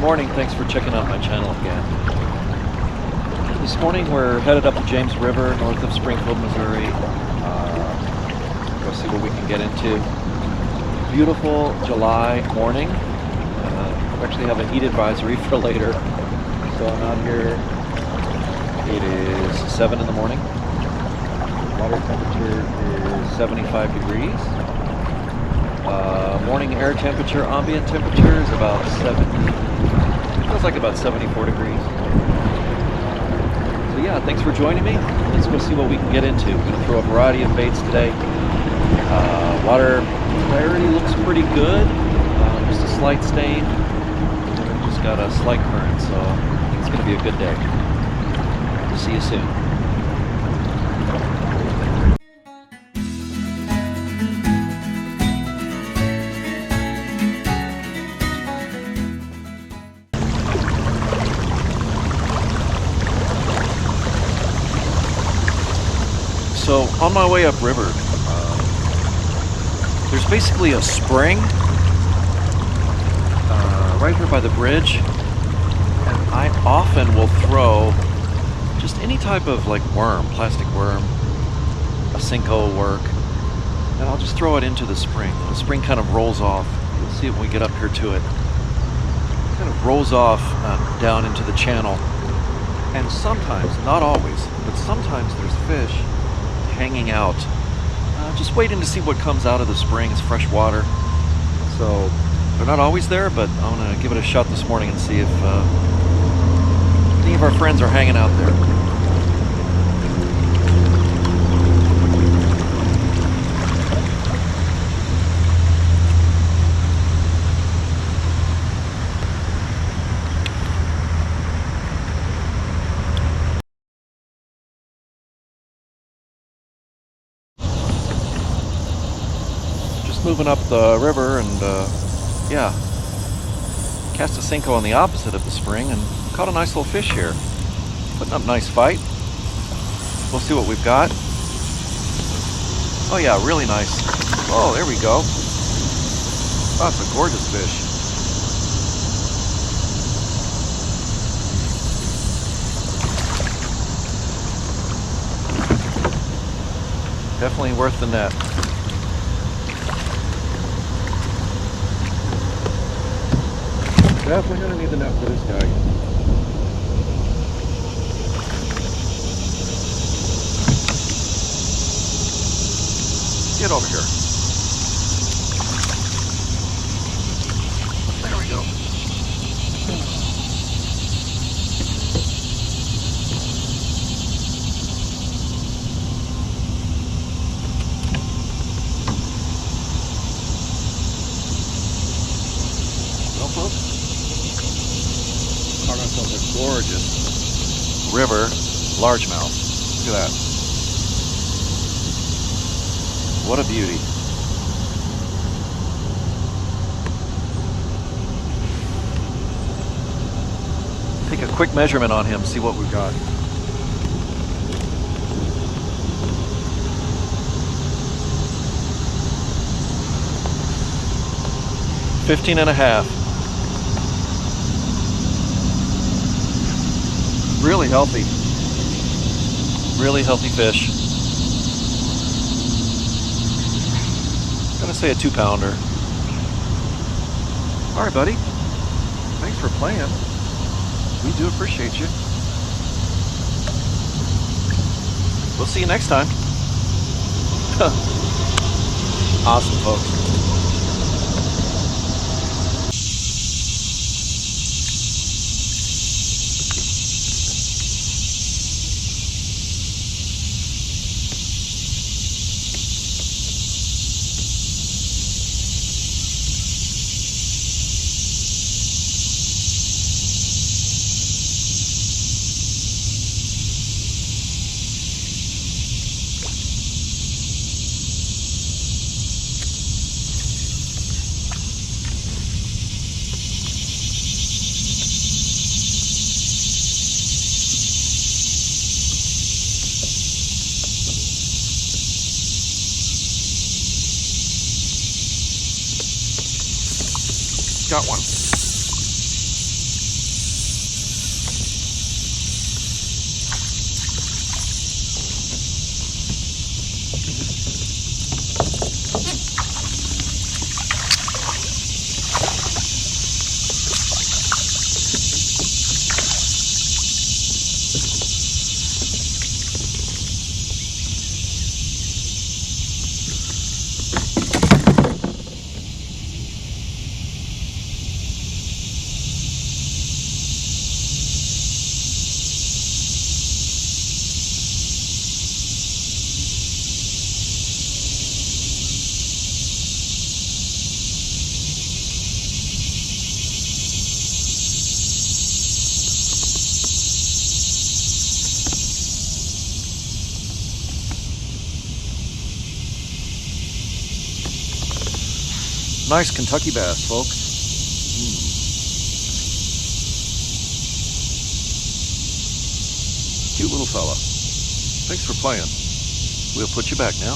morning, thanks for checking out my channel again. This morning we're headed up the James River north of Springfield, Missouri. Go see what we can get into. Beautiful July morning. We actually have a heat advisory for later. So I'm out here. It is 7 in the morning. Water temperature is 75 degrees. Morning air temperature, ambient temperature is about 70. Feels like about 74 degrees. So yeah, thanks for joining me. Let's go see what we can get into. I'm going to throw a variety of baits today. Water clarity looks pretty good. Just a slight stain. Just got a slight current, so I think it's going to be a good day. See you soon. So on my way upriver, there's basically a spring right here by the bridge, and I often will throw just any type of like worm, plastic worm, a sinkhole will work, and I'll just throw it into the spring. And the spring kind of rolls off. You'll see it when we get up here to it. It kind of rolls off down into the channel. And sometimes, not always, but sometimes there's fish hanging out, just waiting to see what comes out of the spring. It's fresh water. So they're not always there, but I'm gonna give it a shot this morning and see if any of our friends are hanging out there. Just moving up the river and yeah, cast a sinkhole on the opposite of the spring and caught a nice little fish here. Putting up a nice fight. We'll see what we've got. Oh yeah, really nice. Oh, there we go. Oh, that's a gorgeous fish. Definitely worth the net. Definitely gonna need the net for this guy. Get over here. There we go. Well, folks, caught ourselves a gorgeous river largemouth. Look at that. What a beauty. Take a quick measurement on him, see what we've got. $15 and a half. Really healthy. Really healthy fish. I'm gonna say a 2-pounder. All right, buddy. Thanks for playing. We do appreciate you. We'll see you next time. Awesome, folks. Got one. Nice Kentucky bass, folks. Cute little fella. Thanks for playing. We'll put you back now.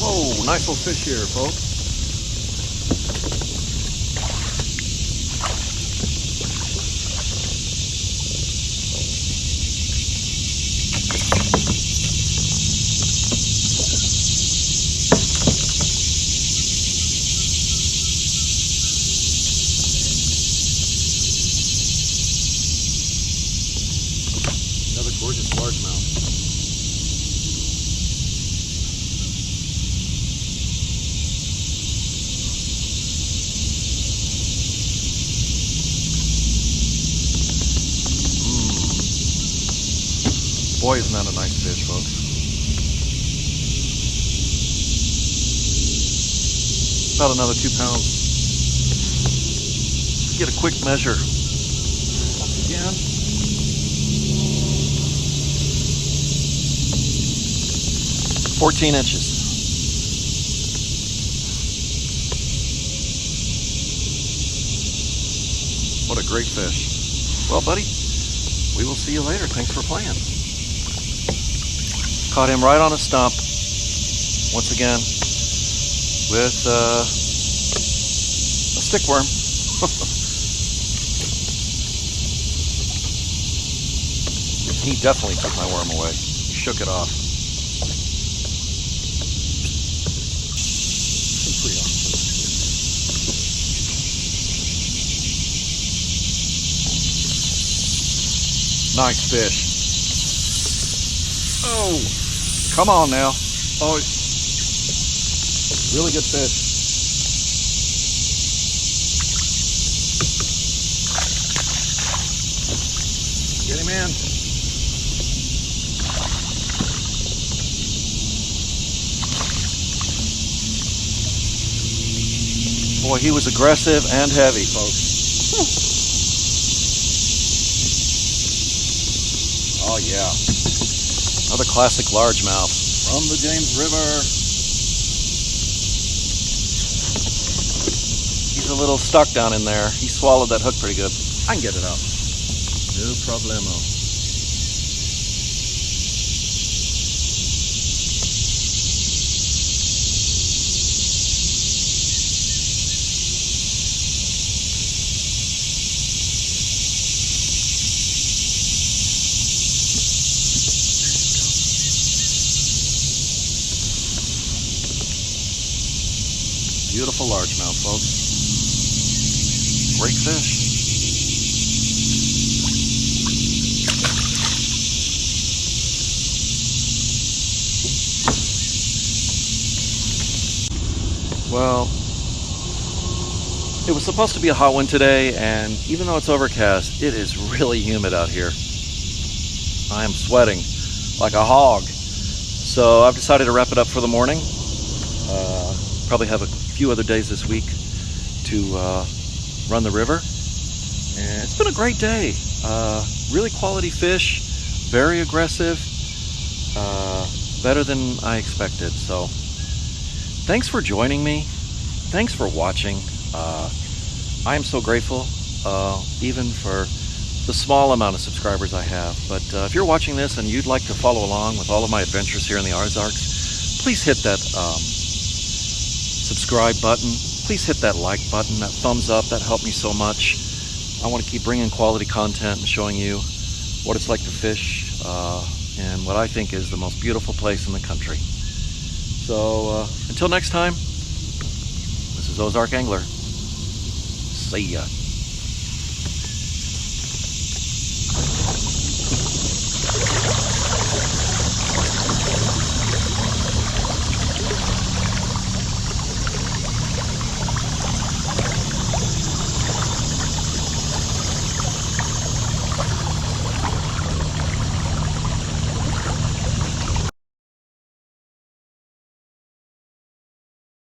Whoa, nice little fish here, folks. Another gorgeous largemouth. Boy, isn't that a nice fish, folks. About another 2 pounds. Get a quick measure. Once again. "14 inches. What a great fish. Well, buddy, we will see you later. Thanks for playing. Caught him right on a stump, once again, with a stickworm. He definitely took my worm away. He shook it off. Nice fish. Oh, come on now. Oh, really good fish. Get him in. Boy, he was aggressive and heavy, folks. Oh, yeah. Another classic largemouth from the James River. He's a little stuck down in there. He swallowed that hook pretty good. I can get it out. No problemo. Beautiful largemouth, folks. Great fish. Well, it was supposed to be a hot one today, and even though it's overcast, it is really humid out here. I am sweating like a hog. So I've decided to wrap it up for the morning. Probably have a few other days this week to run the river. And it's been a great day. Really quality fish, very aggressive, better than I expected. So thanks for joining me. Thanks for watching. I am so grateful, even for the small amount of subscribers I have. But if you're watching this and you'd like to follow along with all of my adventures here in the Ozarks, please hit that subscribe button. Please hit that like button, that thumbs up. That helped me so much. I want to keep bringing quality content and showing you what it's like to fish in what I think is the most beautiful place in the country. So until next time, this is Ozark Angler. See ya.